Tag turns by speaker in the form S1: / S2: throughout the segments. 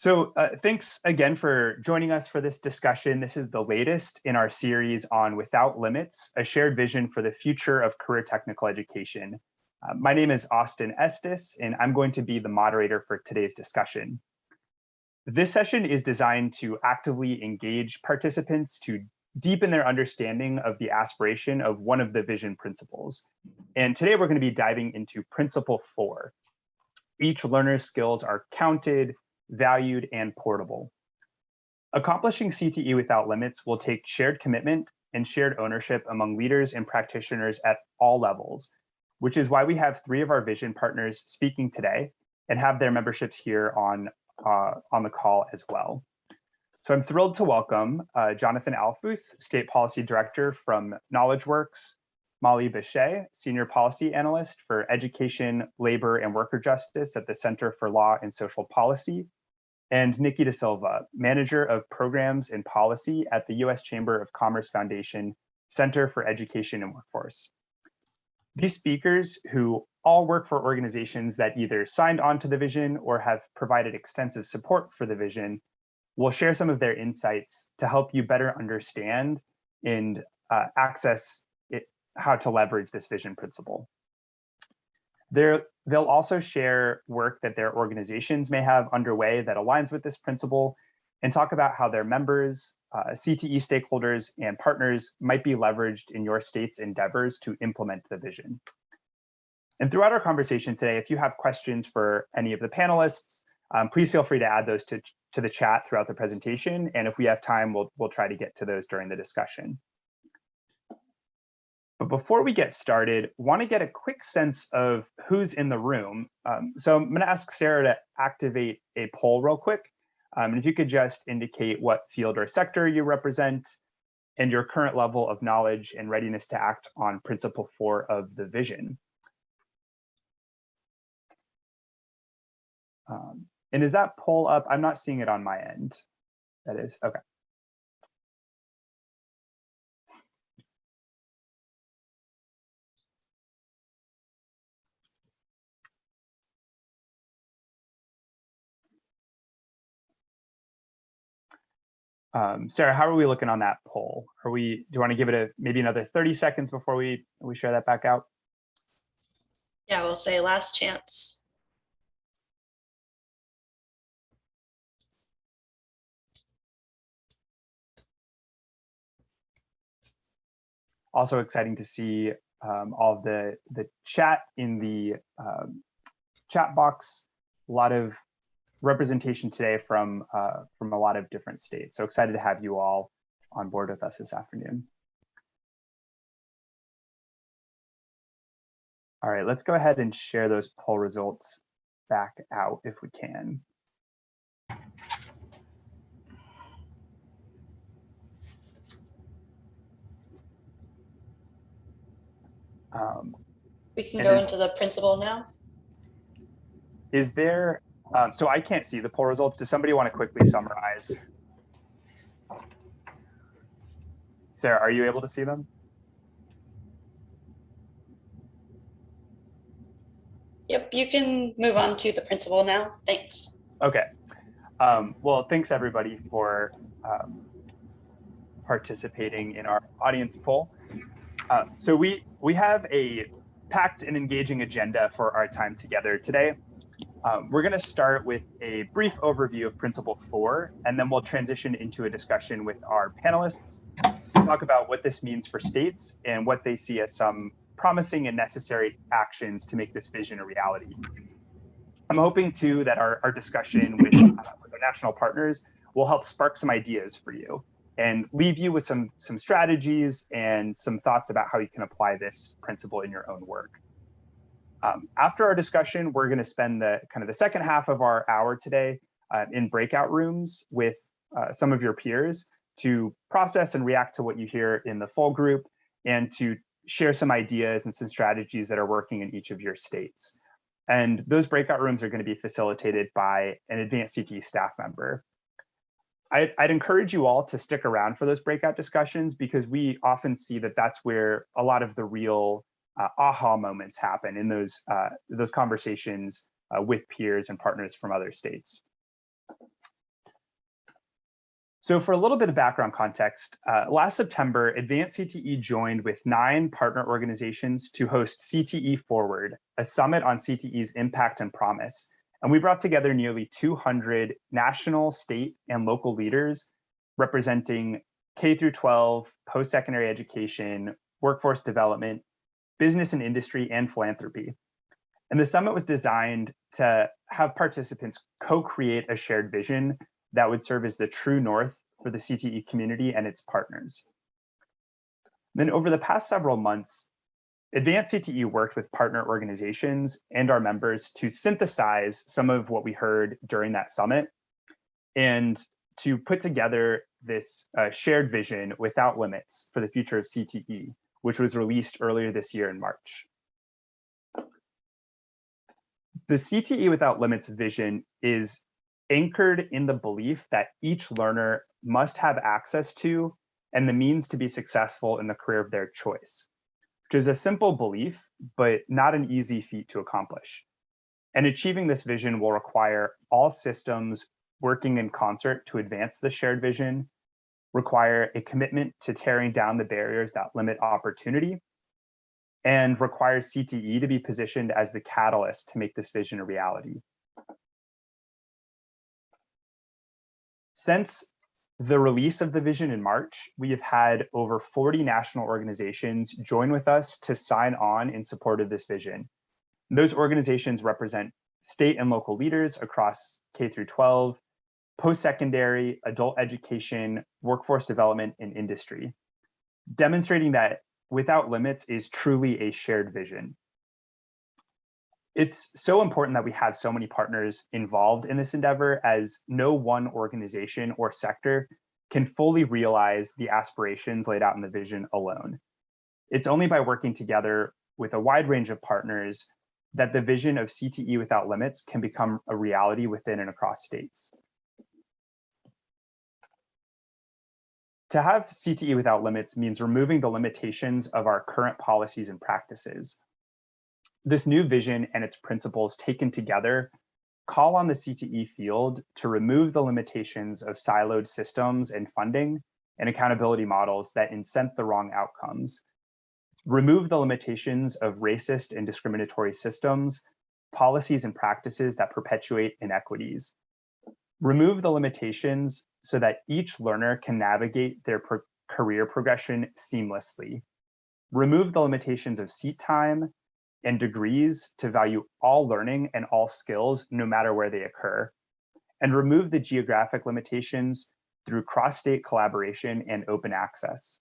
S1: Thanks again for joining us for this discussion. This is the latest in our series on Without Limits, a shared vision for the future of career technical education. My name is Austin Estes, and I'm going to be the moderator for today's discussion. This session is designed to actively engage participants to deepen their understanding of the aspiration of one of the vision principles. And today we're going to be diving into Principle 4. Each learner's skills are counted, valued, and portable. Accomplishing CTE without limits will take shared commitment and shared ownership among leaders and practitioners at all levels, which is why we have 3 of our vision partners speaking today and have their memberships here on the call as well. So I'm thrilled to welcome Jonathan Alfuth, State Policy Director from KnowledgeWorks, Molly Bashay, Senior Policy Analyst for Education, Labor, and Worker Justice at the Center for Law and Social Policy, and Nikki Da Silva, Manager of Programs and Policy at the U.S. Chamber of Commerce Foundation Center for Education and Workforce. These speakers, who all work for organizations that either signed on to the vision or have provided extensive support for the vision, will share some of their insights to help you better understand and access how to leverage this vision principle. They'll also share work that their organizations may have underway that aligns with this principle and talk about how their members, CTE stakeholders, and partners might be leveraged in your state's endeavors to implement the vision. And throughout our conversation today, if you have questions for any of the panelists, please feel free to add those to the chat throughout the presentation. And if we have time, we'll try to get to those during the discussion. But before we get started, want to get a quick sense of who's in the room. So I'm going to ask Sarah to activate a poll real quick. And if you could just indicate what field or sector you represent and your current level of knowledge and readiness to act on Principle 4 of the vision. And is that poll up? I'm not seeing it on my end. That is, okay. Sarah, how are we looking on that poll? Do you want to give it maybe another 30 seconds before we share that back out?
S2: Yeah, we'll say last chance.
S1: Also exciting to see all of the chat in the chat box. A lot of representation today from a lot of different states. So excited to have you all on board with us this afternoon. All right, let's go ahead and share those poll results back out if we can.
S2: We can go into the principle now.
S1: Is there, so I can't see the poll results. Does somebody want to quickly summarize? Sarah, are you able to see them?
S2: Yep, you can move on to the principle now. Thanks.
S1: Okay. Well, thanks everybody for participating in our audience poll. So we have a packed and engaging agenda for our time together today. We're going to start with a brief overview of Principle 4, and then we'll transition into a discussion with our panelists to talk about what this means for states and what they see as some promising and necessary actions to make this vision a reality. I'm hoping too that our discussion with our national partners will help spark some ideas for you and leave you with some strategies and some thoughts about how you can apply this principle in your own work. After our discussion, we're going to spend the second half of our hour today in breakout rooms with some of your peers to process and react to what you hear in the full group and to share some ideas and some strategies that are working in each of your states. And those breakout rooms are going to be facilitated by an advanced CTE staff member. I'd encourage you all to stick around for those breakout discussions because we often see that that's where a lot of the real aha moments happen in those conversations with peers and partners from other states. So for a little bit of background context, last September, Advanced CTE joined with 9 partner organizations to host CTE Forward, a summit on CTE's impact and promise. And we brought together nearly 200 national, state, and local leaders representing K through 12, post-secondary education, workforce development, business and industry, and philanthropy. And the summit was designed to have participants co-create a shared vision that would serve as the true north for the CTE community and its partners. Then over the past several months, Advanced CTE worked with partner organizations and our members to synthesize some of what we heard during that summit and to put together this shared vision without limits for the future of CTE, which was released earlier this year in March. The CTE Without Limits vision is anchored in the belief that each learner must have access to and the means to be successful in the career of their choice, which is a simple belief, but not an easy feat to accomplish. And achieving this vision will require all systems working in concert to advance the shared vision, require a commitment to tearing down the barriers that limit opportunity, and requires CTE to be positioned as the catalyst to make this vision a reality. Since the release of the vision in March, we have had over 40 national organizations join with us to sign on in support of this vision. And those organizations represent state and local leaders across K through 12, post-secondary, adult education, workforce development, and industry, demonstrating that Without Limits is truly a shared vision. It's so important that we have so many partners involved in this endeavor, as no one organization or sector can fully realize the aspirations laid out in the vision alone. It's only by working together with a wide range of partners that the vision of CTE Without Limits can become a reality within and across states. To have CTE Without Limits means removing the limitations of our current policies and practices. This new vision and its principles taken together call on the CTE field to remove the limitations of siloed systems and funding and accountability models that incent the wrong outcomes, remove the limitations of racist and discriminatory systems, policies and practices that perpetuate inequities, remove the limitations so that each learner can navigate their career progression seamlessly, remove the limitations of seat time and degrees to value all learning and all skills no matter where they occur, and remove the geographic limitations through cross-state collaboration and open access.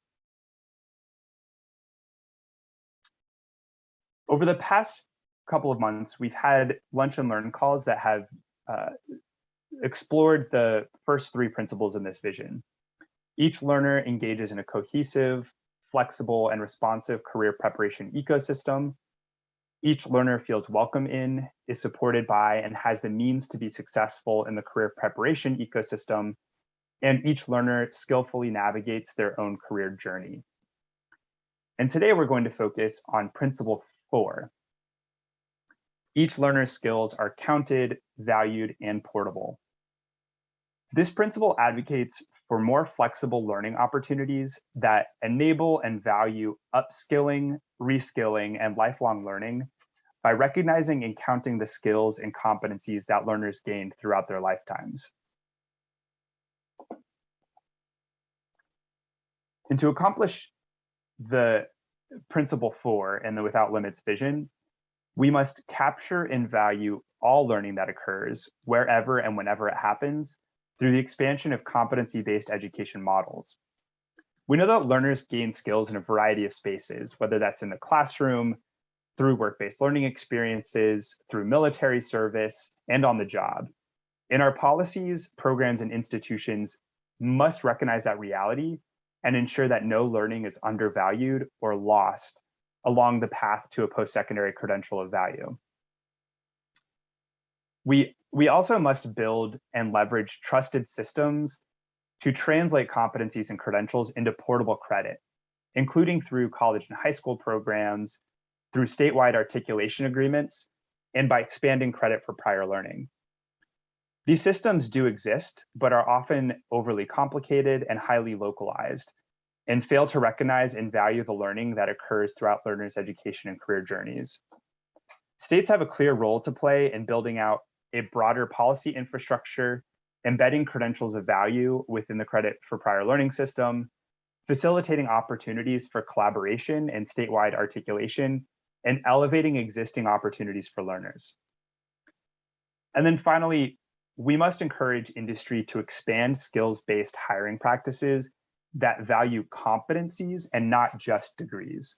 S1: Over the past couple of months, we've had lunch and learn calls that have explored the first 3 principles in this vision. Each learner engages in a cohesive, flexible, and responsive career preparation ecosystem. Each learner feels welcome in, is supported by, and has the means to be successful in the career preparation ecosystem, and each learner skillfully navigates their own career journey. And today we're going to focus on Principle 4. Each learner's skills are counted, valued, and portable. This principle advocates for more flexible learning opportunities that enable and value upskilling, reskilling, and lifelong learning by recognizing and counting the skills and competencies that learners gained throughout their lifetimes. And to accomplish the Principle 4 and the Without Limits vision, we must capture and value all learning that occurs wherever and whenever it happens through the expansion of competency-based education models. We know that learners gain skills in a variety of spaces, whether that's in the classroom, through work-based learning experiences, through military service, and on the job. And our policies, programs, and institutions must recognize that reality and ensure that no learning is undervalued or lost along the path to a post-secondary credential of value. We also must build and leverage trusted systems to translate competencies and credentials into portable credit, including through college and high school programs, through statewide articulation agreements, and by expanding credit for prior learning. These systems do exist, but are often overly complicated and highly localized, and fail to recognize and value the learning that occurs throughout learners' education and career journeys. States have a clear role to play in building out a broader policy infrastructure, embedding credentials of value within the credit for prior learning system, facilitating opportunities for collaboration and statewide articulation, and elevating existing opportunities for learners. And then finally, we must encourage industry to expand skills-based hiring practices that value competencies and not just degrees.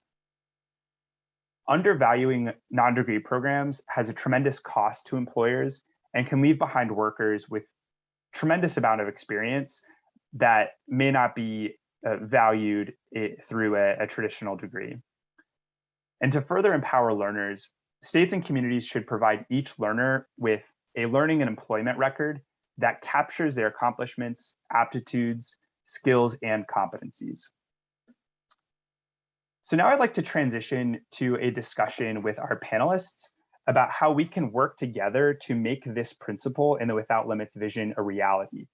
S1: Undervaluing non-degree programs has a tremendous cost to employers and can leave behind workers with tremendous amount of experience that may not be valued through a traditional degree. And to further empower learners, states and communities should provide each learner with a learning and employment record that captures their accomplishments, aptitudes, skills, and competencies. So now I'd like to transition to a discussion with our panelists about how we can work together to make this principle in the Without Limits vision a reality.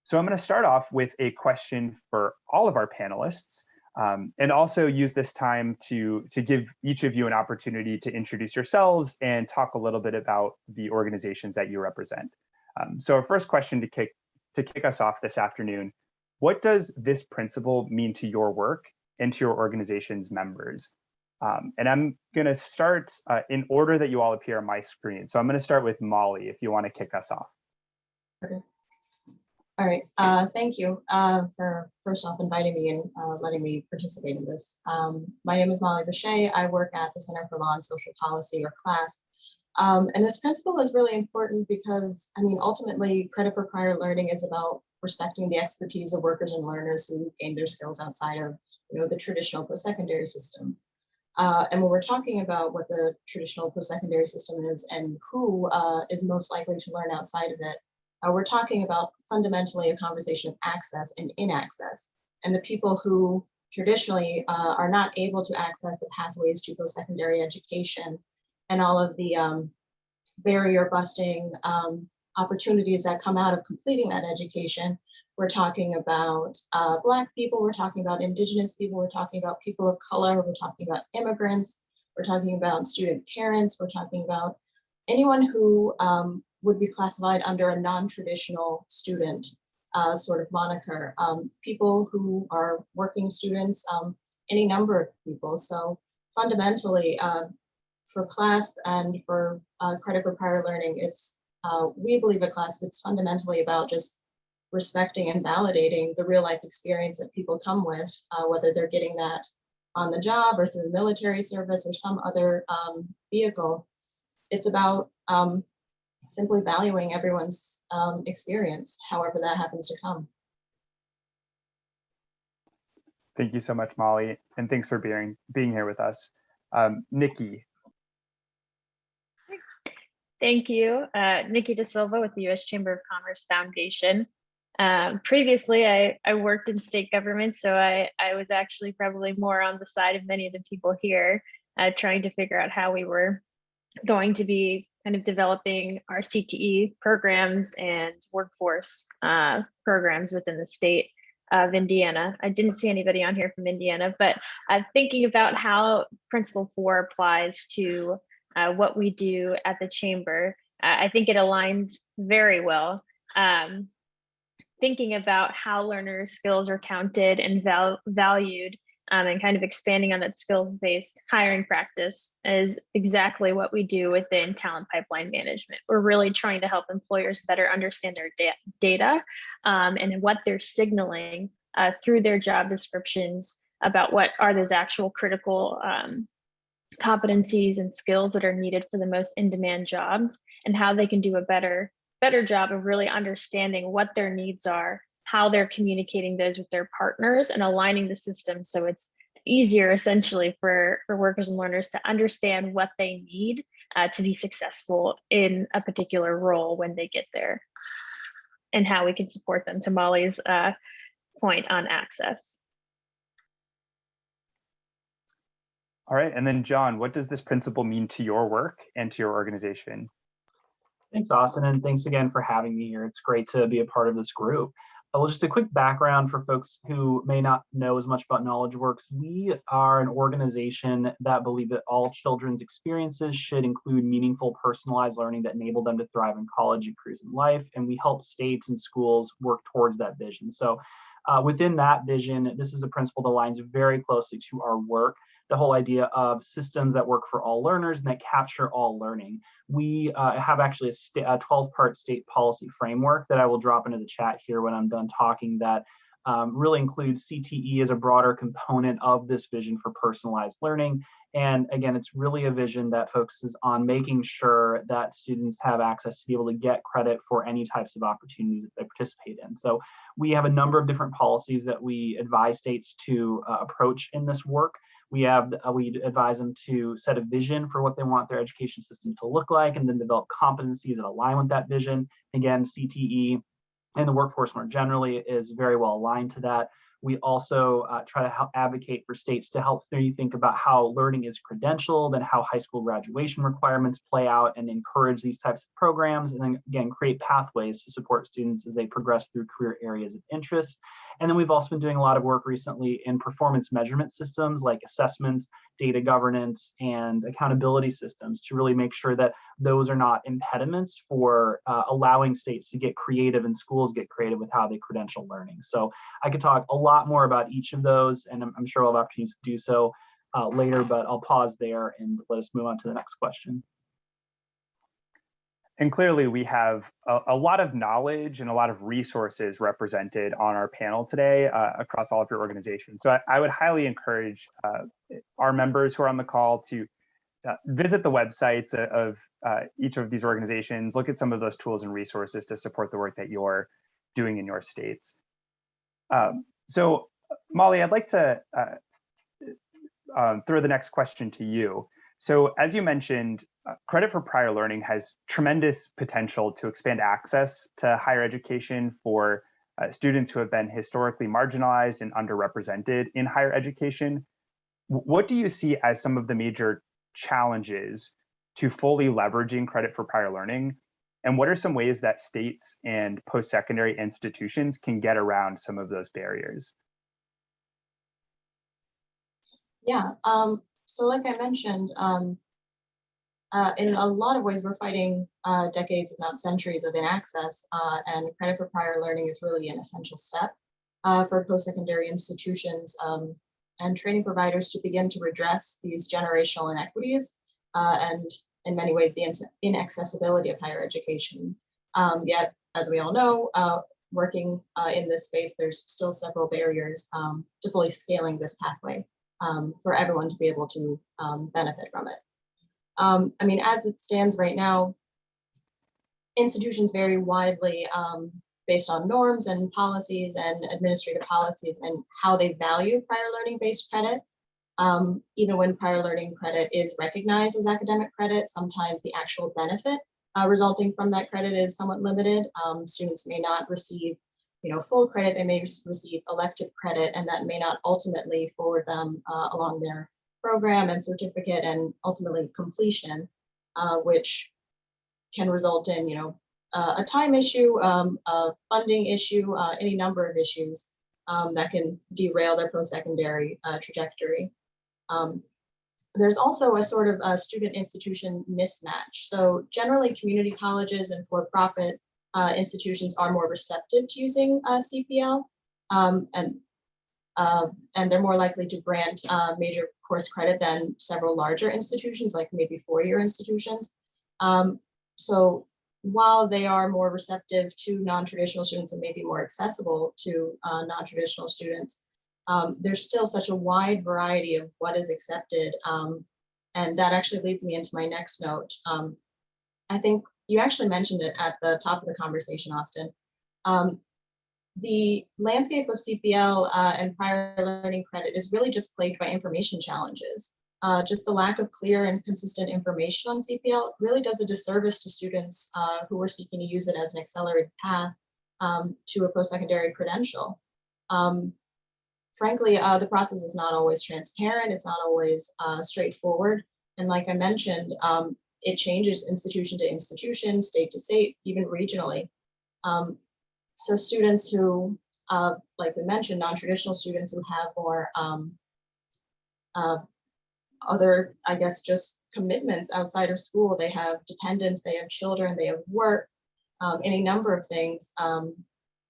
S1: So I'm going to start off with a question for all of our panelists, and also use this time to give each of you an opportunity to introduce yourselves and talk a little bit about the organizations that you represent. So our first question to kick us off this afternoon: what does this principle mean to your work and to your organization's members? And I'm going to start in order that you all appear on my screen. So I'm going to start with Molly, if you want to kick us off.
S3: Okay. All right. Thank you for first off inviting me and letting me participate in this. My name is Molly Bashay. I work at the Center for Law and Social Policy, or CLASP. And this principle is really important because, I mean, ultimately, credit for prior learning is about respecting the expertise of workers and learners who gain their skills outside of, the traditional post-secondary system. And when we're talking about what the traditional post-secondary system is and who is most likely to learn outside of it, we're talking about fundamentally a conversation of access and inaccess. And the people who traditionally are not able to access the pathways to post-secondary education and all of the barrier busting opportunities that come out of completing that education. We're talking about Black people, we're talking about Indigenous people, we're talking about people of color, we're talking about immigrants, we're talking about student parents, we're talking about anyone who would be classified under a non-traditional student sort of moniker, people who are working students, any number of people. So fundamentally, for CLASP and for credit for prior learning, it's we believe at CLASP it's fundamentally about just respecting and validating the real life experience that people come with, whether they're getting that on the job or through military service or some other vehicle. It's about simply valuing everyone's experience, however that happens to come.
S1: Thank you so much, Molly, and thanks for being here with us. Nikki.
S4: Thank you. Nikki De Silva with the U.S. Chamber of Commerce Foundation. Previously, I worked in state government, so I was actually probably more on the side of many of the people here, trying to figure out how we were going to be kind of developing our CTE programs and workforce programs within the state of Indiana. I didn't see anybody on here from Indiana, but thinking about how Principle 4 applies to what we do at the Chamber, I think it aligns very well. Thinking about how learners' skills are counted and valued, and kind of expanding on that skills-based hiring practice is exactly what we do within talent pipeline management. We're really trying to help employers better understand their data and what they're signaling through their job descriptions about what are those actual critical competencies and skills that are needed for the most in-demand jobs, and how they can do a better job of really understanding what their needs are, how they're communicating those with their partners, and aligning the system so it's easier essentially for workers and learners to understand what they need to be successful in a particular role when they get there, and how we can support them, to Molly's point on access.
S1: All right, and then John, what does this principle mean to your work and to your organization?
S5: Thanks, Austin, and thanks again for having me here. It's great to be a part of this group. Well, just a quick background for folks who may not know as much about KnowledgeWorks. We are an organization that believe that all children's experiences should include meaningful, personalized learning that enable them to thrive in college and careers in life, and we help states and schools work towards that vision. So within that vision, this is a principle that aligns very closely to our work. The whole idea of systems that work for all learners and that capture all learning. We have actually a 12-part state policy framework that I will drop into the chat here when I'm done talking that really includes CTE as a broader component of this vision for personalized learning. And again, it's really a vision that focuses on making sure that students have access to be able to get credit for any types of opportunities that they participate in. So we have a number of different policies that we advise states to approach in this work. We advise them to set a vision for what they want their education system to look like, and then develop competencies that align with that vision. Again, CTE and the workforce more generally is very well aligned to that. We also try to help advocate for states to help you think about how learning is credentialed and how high school graduation requirements play out, and encourage these types of programs, and then again, create pathways to support students as they progress through career areas of interest. And then we've also been doing a lot of work recently in performance measurement systems like assessments, data governance, and accountability systems to really make sure that those are not impediments for allowing states to get creative and schools get creative with how they credential learning. So I could talk a lot more about each of those, and I'm sure we'll have opportunities to do so later, but I'll pause there and let us move on to the next question.
S1: And clearly we have a lot of knowledge and a lot of resources represented on our panel today across all of your organizations. So I would highly encourage our members who are on the call to visit the websites of each of these organizations, look at some of those tools and resources to support the work that you're doing in your states. So Molly, I'd like to throw the next question to you. So as you mentioned, credit for prior learning has tremendous potential to expand access to higher education for students who have been historically marginalized and underrepresented in higher education. What do you see as some of the major challenges to fully leveraging credit for prior learning? And what are some ways that states and post-secondary institutions can get around some of those barriers?
S3: Yeah, so like I mentioned, in a lot of ways, we're fighting decades, if not centuries, of inaccess, and credit for prior learning is really an essential step for post-secondary institutions and training providers to begin to redress these generational inequities and, in many ways, the inaccessibility of higher education. Yet, as we all know, working in this space, there's still several barriers to fully scaling this pathway for everyone to be able to benefit from it. I mean, as it stands right now, institutions vary widely based on norms and policies and administrative policies and how they value prior learning-based credit. Even when prior learning credit is recognized as academic credit, sometimes the actual benefit resulting from that credit is somewhat limited. Students may not receive full credit, they may receive elective credit, and that may not ultimately forward them along their program and certificate and ultimately completion, which can result in a time issue, a funding issue, any number of issues that can derail their post-secondary trajectory. There's also a sort of student institution mismatch. So generally community colleges and for-profit institutions are more receptive to using CPL, and they're more likely to grant major course credit than several larger institutions, like maybe four-year institutions. So while they are more receptive to non-traditional students and maybe more accessible to non-traditional students, there's still such a wide variety of what is accepted. And that actually leads me into my next note. I think you actually mentioned it at the top of the conversation, Austin. The landscape of CPL and prior learning credit is really just plagued by information challenges. Just the lack of clear and consistent information on CPL really does a disservice to students who are seeking to use it as an accelerated path to a post-secondary credential. Frankly, the process is not always transparent. It's not always straightforward. And like I mentioned, it changes institution to institution, state to state, even regionally. So students who, like we mentioned, non-traditional students who have more other, I guess, just commitments outside of school. They have dependents, they have children, they have work, any number of things.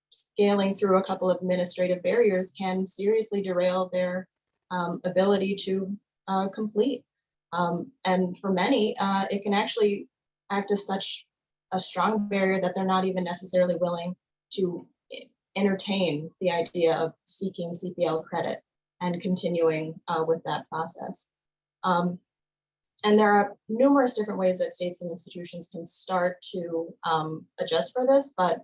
S3: Scaling through a couple of administrative barriers can seriously derail their ability to complete. And for many, it can actually act as such a strong barrier that they're not even necessarily willing to entertain the idea of seeking CPL credit and continuing with that process. And there are numerous different ways that states and institutions can start to adjust for this, but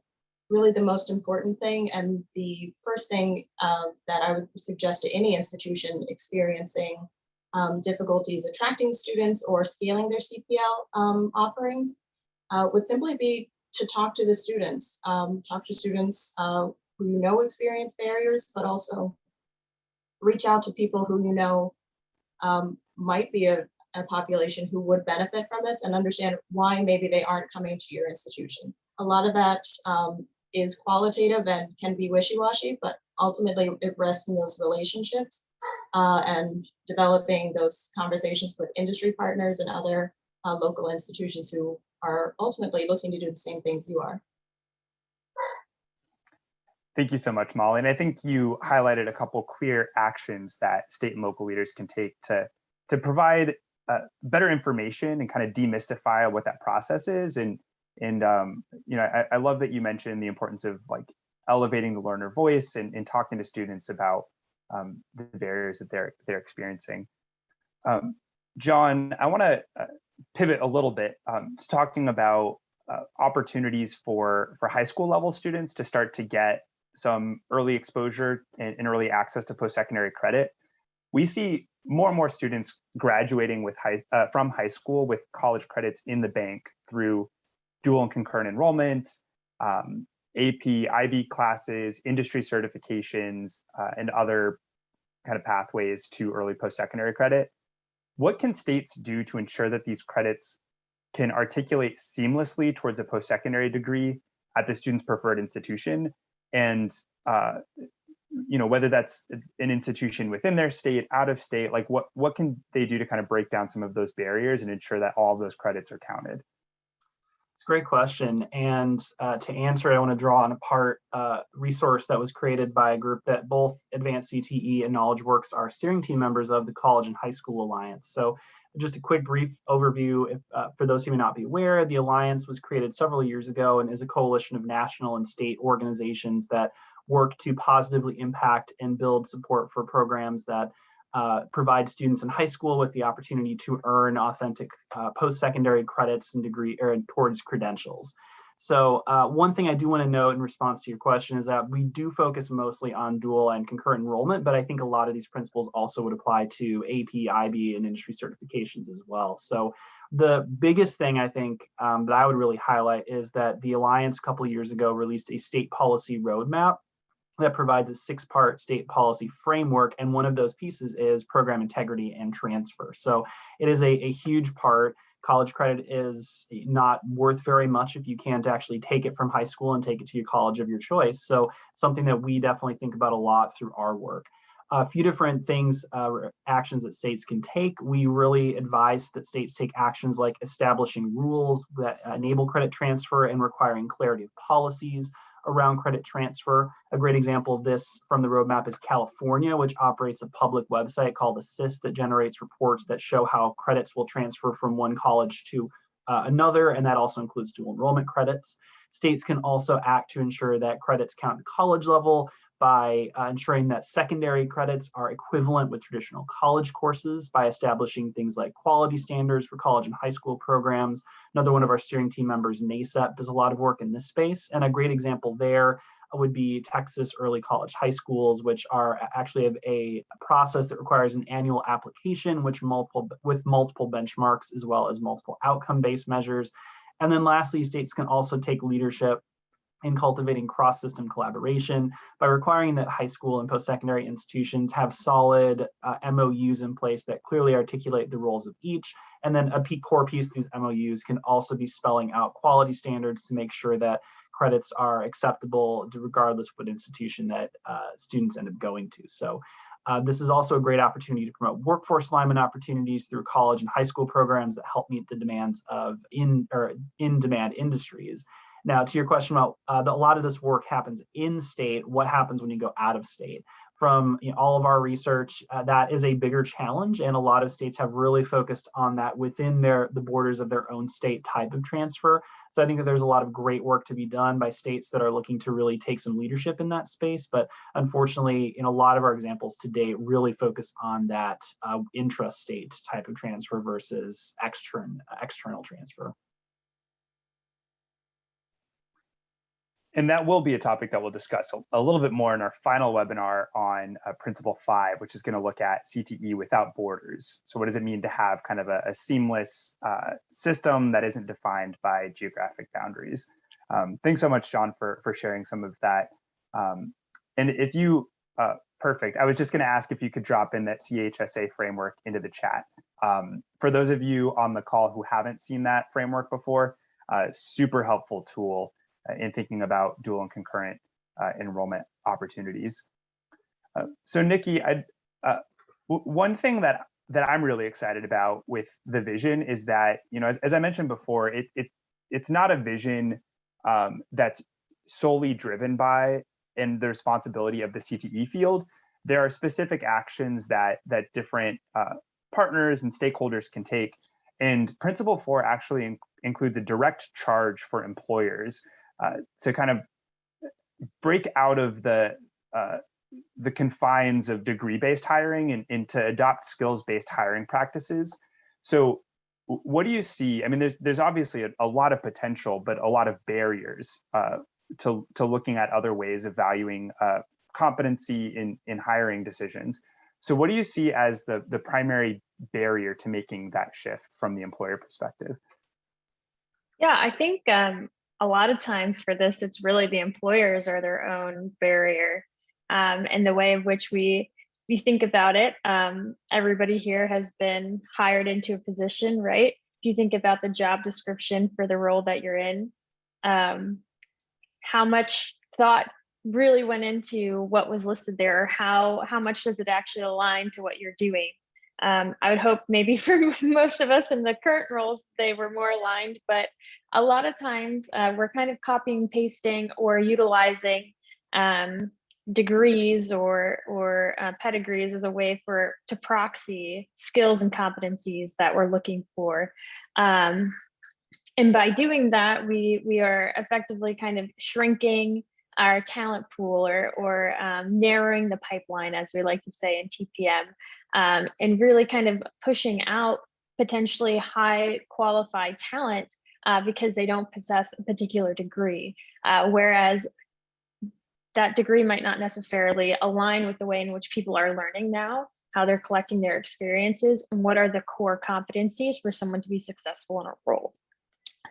S3: really the most important thing and the first thing that I would suggest to any institution experiencing difficulties attracting students or scaling their CPL offerings would simply be to talk to the students, talk to students who you know experience barriers, but also reach out to people who you know might be a population who would benefit from this and understand why maybe they aren't coming to your institution. A lot of that is qualitative and can be wishy-washy, but ultimately it rests in those relationships and developing those conversations with industry partners and other local institutions who are ultimately looking to do the same things you are.
S1: Thank you so much, Molly. And I think you highlighted a couple clear actions that state and local leaders can take to provide better information and kind of demystify what that process is. And you know, I love that you mentioned the importance of like elevating the learner voice and talking to students about the barriers that they're experiencing. John, I want to pivot a little bit to talking about opportunities for high school level students to start to get some early exposure and early access to post-secondary credit. We see more and more students graduating with from high school with college credits in the bank through dual and concurrent enrollment, AP, IB classes, industry certifications, and other kind of pathways to early post-secondary credit. What can states do to ensure that these credits can articulate seamlessly towards a post-secondary degree at the student's preferred institution? And you know, whether that's an institution within their state, out of state, like what can they do to kind of break down some of those barriers and ensure that all of those credits are counted?
S5: It's a great question. And to answer it, I want to draw on a resource that was created by a group that both Advanced CTE and KnowledgeWorks are steering team members of, the College and High School Alliance. So just a quick brief overview, for those who may not be aware, the Alliance was created several years ago and is a coalition of national and state organizations that work to positively impact and build support for programs that provide students in high school with the opportunity to earn authentic post-secondary credits and degree or towards credentials. So one thing I do want to note in response to your question is that we do focus mostly on dual and concurrent enrollment, but I think a lot of these principles also would apply to AP, IB, and industry certifications as well. So the biggest thing I think that I would really highlight is that the Alliance a couple of years ago released a state policy roadmap that provides a 6-part state policy framework. And one of those pieces is program integrity and transfer. So it is a huge part. College credit is not worth very much if you can't actually take it from high school and take it to your college of your choice. So something that we definitely think about a lot through our work. A few different things, actions that states can take. We really advise that states take actions like establishing rules that enable credit transfer and requiring clarity of policies around credit transfer. A great example of this from the roadmap is California, which operates a public website called Assist that generates reports that show how credits will transfer from one college to another, and that also includes dual enrollment credits. States can also act to ensure that credits count at college level by ensuring that secondary credits are equivalent with traditional college courses by establishing things like quality standards for college and high school programs. Another one of our steering team members, NASEP, does a lot of work in this space. And a great example there would be Texas early college high schools, which are actually have a process that requires an annual application with multiple benchmarks as well as multiple outcome-based measures. And then lastly, states can also take leadership in cultivating cross-system collaboration by requiring that high school and post-secondary institutions have solid MOUs in place that clearly articulate the roles of each. And then a core piece of these MOUs can also be spelling out quality standards to make sure that credits are acceptable regardless of what institution that students end up going to. So this is also a great opportunity to promote workforce alignment opportunities through college and high school programs that help meet the demands of in-demand industries. Now, to your question about a lot of this work happens in state, what happens when you go out of state? From all of our research, that is a bigger challenge, and a lot of states have really focused on that within the borders of their own state type of transfer. So I think that there's a lot of great work to be done by states that are looking to really take some leadership in that space. But unfortunately, in a lot of our examples to date, really focus on that intra-state type of transfer versus external transfer.
S1: And that will be a topic that we'll discuss a little bit more in our final webinar on Principle 5, which is going to look at CTE without borders. So what does it mean to have kind of a seamless system that isn't defined by geographic boundaries? Thanks so much, John, for sharing some of that. And if you, perfect. I was just going to ask if you could drop in that CHSA framework into the chat. For those of you on the call who haven't seen that framework before, super helpful tool in thinking about dual and concurrent enrollment opportunities. So Nikki, one thing that I'm really excited about with the vision is that, as I mentioned before, it's not a vision that's solely driven by and the responsibility of the CTE field. There are specific actions that different partners and stakeholders can take. And Principle 4 actually includes a direct charge for employers to kind of break out of the confines of degree-based hiring and to adopt skills-based hiring practices. So what do you see? I mean, there's obviously a lot of potential, but a lot of barriers to looking at other ways of valuing competency in hiring decisions. So what do you see as the primary barrier to making that shift from the employer perspective?
S4: Yeah, I think a lot of times for this, it's really the employers are their own barrier. And the way in which we think about it, everybody here has been hired into a position, right? If you think about the job description for the role that you're in, how much thought really went into what was listed there, or how much does it actually align to what you're doing? I would hope maybe for most of us in the current roles, they were more aligned, but a lot of times we're kind of copying, pasting, or utilizing degrees or pedigrees as a way to proxy skills and competencies that we're looking for. And by doing that, we are effectively kind of shrinking our talent pool or narrowing the pipeline, as we like to say in TPM. And really kind of pushing out potentially high qualified talent because they don't possess a particular degree, whereas that degree might not necessarily align with the way in which people are learning now, how they're collecting their experiences, and what are the core competencies for someone to be successful in a role.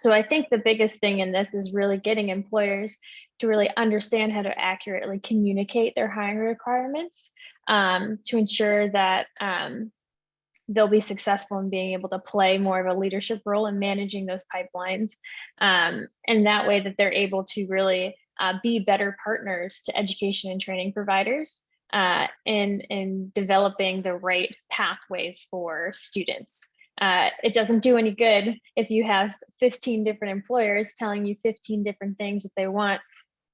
S4: So I think the biggest thing in this is really getting employers to really understand how to accurately communicate their hiring requirements to ensure that they'll be successful in being able to play more of a leadership role in managing those pipelines. And that way that they're able to really be better partners to education and training providers in developing the right pathways for students. It doesn't do any good if you have 15 different employers telling you 15 different things that they want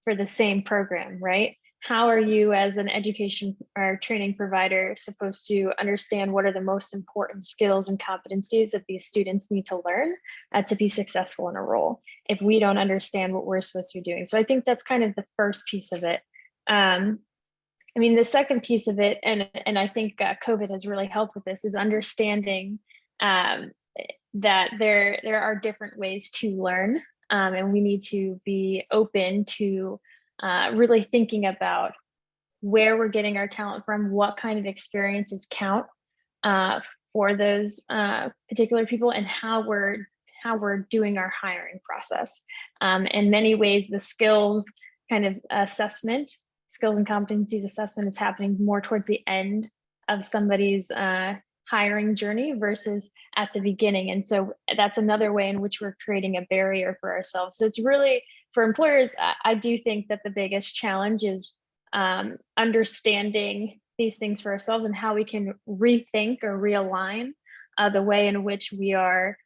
S4: for the same program, right? How are you as an education or training provider supposed to understand what are the most important skills and competencies that these students need to learn to be successful in a role if we don't understand what we're supposed to be doing? So I think that's kind of the first piece of it. I mean, the second piece of it, and I think COVID has really helped with this, is understanding that there are different ways to learn, and we need to be open to really thinking about where we're getting our talent from, what kind of experiences count for those particular people, and how how we're doing our hiring process. In many ways, the skills kind of assessment, skills and competencies assessment is happening more towards the end of somebody's hiring journey versus at the beginning. And so that's another way in which we're creating a barrier for ourselves. So it's really, for employers, I do think that the biggest challenge is understanding these things for ourselves and how we can rethink or realign the way in which we are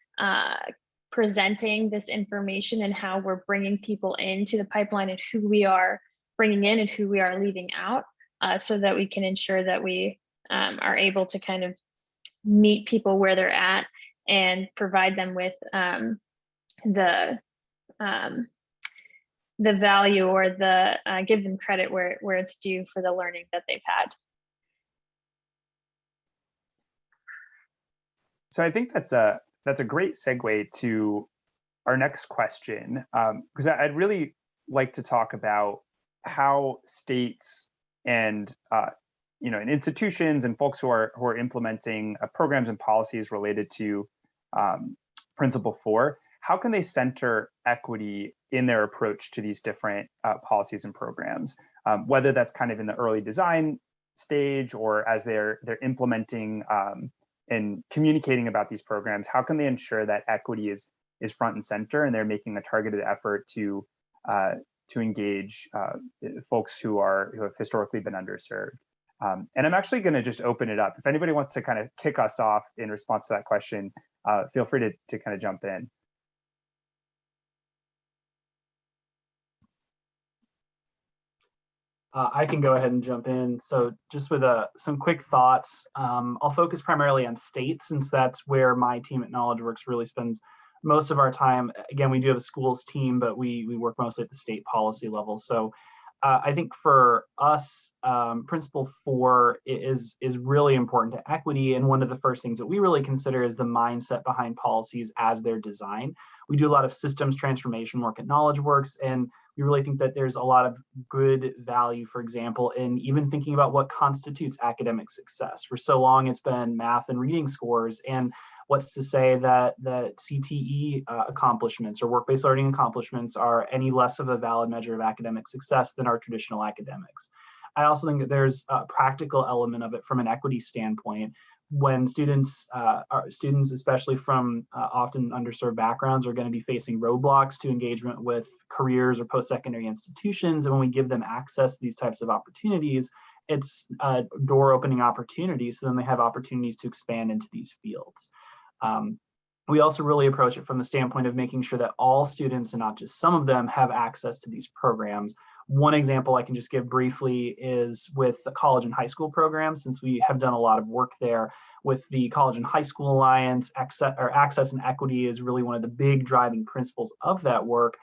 S4: presenting this information and how we're bringing people into the pipeline and who we are bringing in and who we are leaving out, so that we can ensure that we are able to kind of meet people where they're at and provide them with the value or the give them credit where it's due for the learning that they've had.
S1: So I think that's a great segue to our next question, because I'd really like to talk about how states and and institutions and folks who are implementing programs and policies related to Principle 4, how can they center equity in their approach to these different policies and programs, whether that's kind of in the early design stage or as they're implementing and communicating about these programs. How can they ensure that equity is front and center and they're making a targeted effort to engage folks who have historically been underserved? And I'm actually going to just open it up. If anybody wants to kind of kick us off in response to that question, feel free to kind of jump in.
S5: I can go ahead and jump in. So just with some quick thoughts, I'll focus primarily on states since that's where my team at KnowledgeWorks really spends most of our time. Again, we do have a schools team, but we work mostly at the state policy level. So I think for us, Principle 4 is really important to equity. And one of the first things that we really consider is the mindset behind policies as they're designed. We do a lot of systems transformation work at KnowledgeWorks, and we really think that there's a lot of good value, for example, in even thinking about what constitutes academic success. For so long, it's been math and reading scores, and what's to say that the CTE accomplishments or work-based learning accomplishments are any less of a valid measure of academic success than our traditional academics. I also think that there's a practical element of it from an equity standpoint. When students, especially from often underserved backgrounds, are going to be facing roadblocks to engagement with careers or post-secondary institutions, and when we give them access to these types of opportunities, it's a door-opening opportunity, so then they have opportunities to expand into these fields. We also really approach it from the standpoint of making sure that all students and not just some of them have access to these programs. One example I can just give briefly is with the college and high school programs, since we have done a lot of work there with the College and High School Alliance. Access and equity is really one of the big driving principles of that work.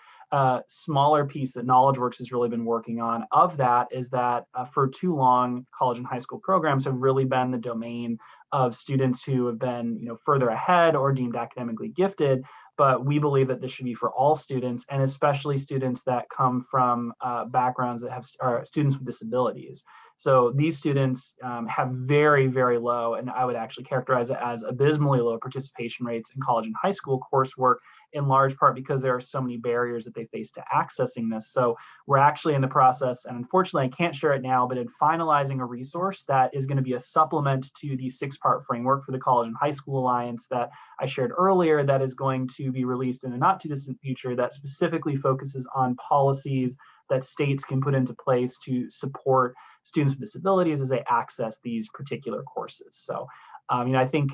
S5: Smaller piece that KnowledgeWorks has really been working on of that is that for too long, college and high school programs have really been the domain of students who have been further ahead or deemed academically gifted. But we believe that this should be for all students, and especially students that come from backgrounds that have students with disabilities. So these students have very, very low, and I would actually characterize it as abysmally low participation rates in college and high school coursework, in large part because there are so many barriers that they face to accessing this. So we're actually in the process, and unfortunately I can't share it now, but in finalizing a resource that is going to be a supplement to the 6-part framework for the College and High School Alliance that I shared earlier, that is going to be released in a not too distant future, that specifically focuses on policies that states can put into place to support students with disabilities as they access these particular courses. So I think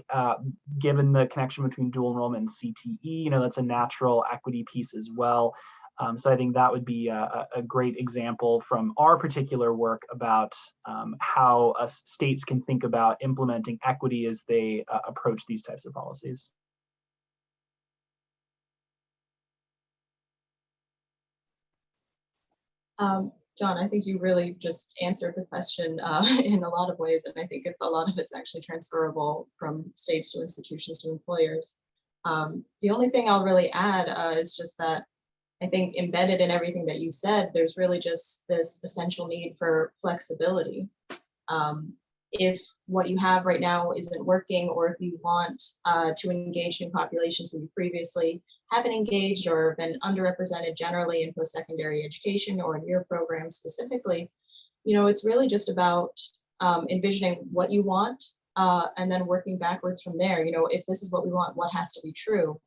S5: given the connection between dual enrollment and CTE, that's a natural equity piece as well. So I think that would be a great example from our particular work about how states can think about implementing equity as they approach these types of policies.
S3: John, I think you really just answered the question in a lot of ways, and I think a lot of it's actually transferable from states to institutions to employers. The only thing I'll really add is just that I think embedded in everything that you said, there's really just this essential need for flexibility. If what you have right now isn't working, or if you want to engage in populations that you previously haven't engaged or been underrepresented generally in post-secondary education or in your program specifically, it's really just about envisioning what you want and then working backwards from there. If this is what we want, what has to be true?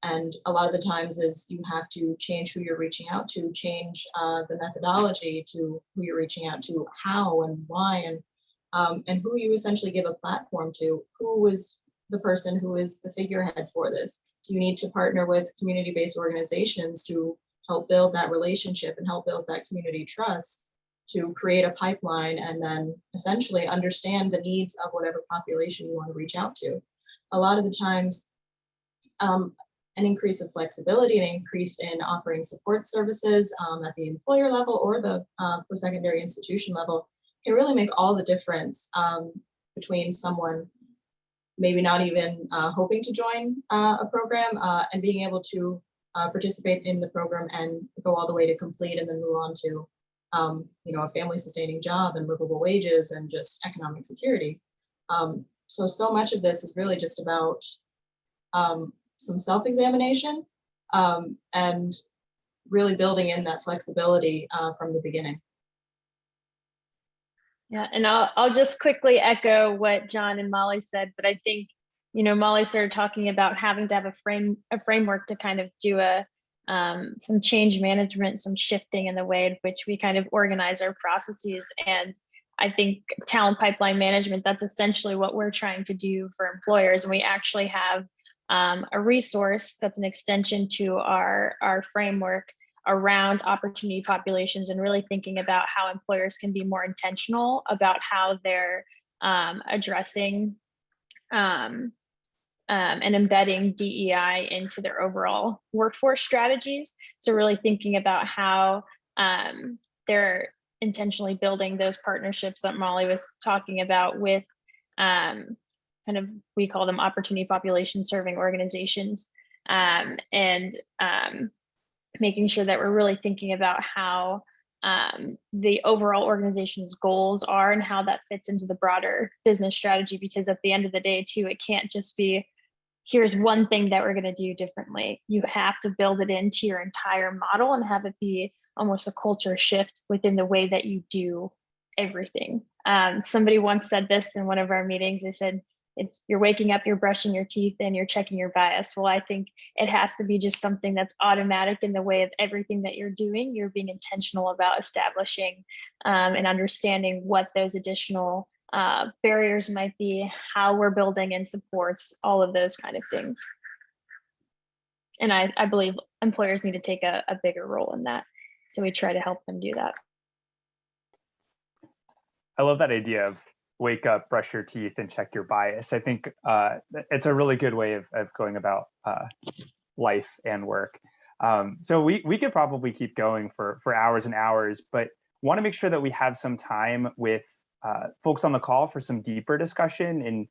S3: And a lot of the times is you have to change who you're reaching out to, change the methodology to who you're reaching out to, how and why, and who you essentially give a platform to. Who is the person who is the figurehead for this? Do you need to partner with community-based organizations to help build that relationship and help build that community trust, to create a pipeline and then essentially understand the needs of whatever population you want to reach out to? A lot of the times, an increase of flexibility, an increase in offering support services at the employer level or the post-secondary institution level can really make all the difference between someone maybe not even hoping to join a program and being able to participate in the program and go all the way to complete and then move on to a family sustaining job and livable wages and just economic security. So much of this is really just about some self-examination and really building in that flexibility from the beginning.
S4: Yeah, and I'll just quickly echo what John and Molly said, but I think, Molly started talking about having to have a framework to kind of do some change management, some shifting in the way in which we kind of organize our processes. And I think talent pipeline management, that's essentially what we're trying to do for employers. And we actually have a resource that's an extension to our framework around opportunity populations and really thinking about how employers can be more intentional about how they're addressing and embedding DEI into their overall workforce strategies. So really thinking about how they're intentionally building those partnerships that Molly was talking about with kind of, we call them opportunity population serving organizations, and making sure that we're really thinking about how the overall organization's goals are and how that fits into the broader business strategy. Because at the end of the day too, it can't just be, here's one thing that we're going to do differently. You have to build it into your entire model and have it be almost a culture shift within the way that you do everything. Somebody once said this in one of our meetings. They said, you're waking up, you're brushing your teeth, and you're checking your bias. Well, I think it has to be just something that's automatic in the way of everything that you're doing. You're being intentional about establishing and understanding what those additional barriers might be, how we're building in supports, all of those kind of things. And I believe employers need to take a bigger role in that. So we try to help them do that.
S1: I love that idea of wake up, brush your teeth, and check your bias. I think it's a really good way of going about life and work. So we could probably keep going for hours and hours, but want to make sure that we have some time with folks on the call for some deeper discussion in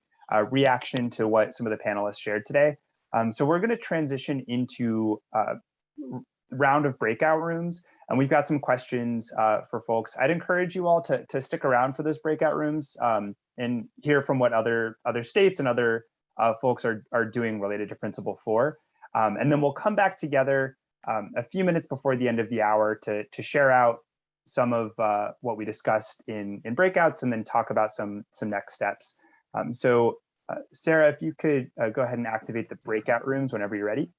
S1: reaction to what some of the panelists shared today. So we're going to transition into a round of breakout rooms, and we've got some questions for folks. I'd encourage you all to stick around for those breakout rooms and hear from what other states and other folks are doing related to Principle 4. And then we'll come back together a few minutes before the end of the hour to share out some of what we discussed in breakouts and then talk about some next steps. So Sarah, if you could go ahead and activate the breakout rooms whenever you're ready.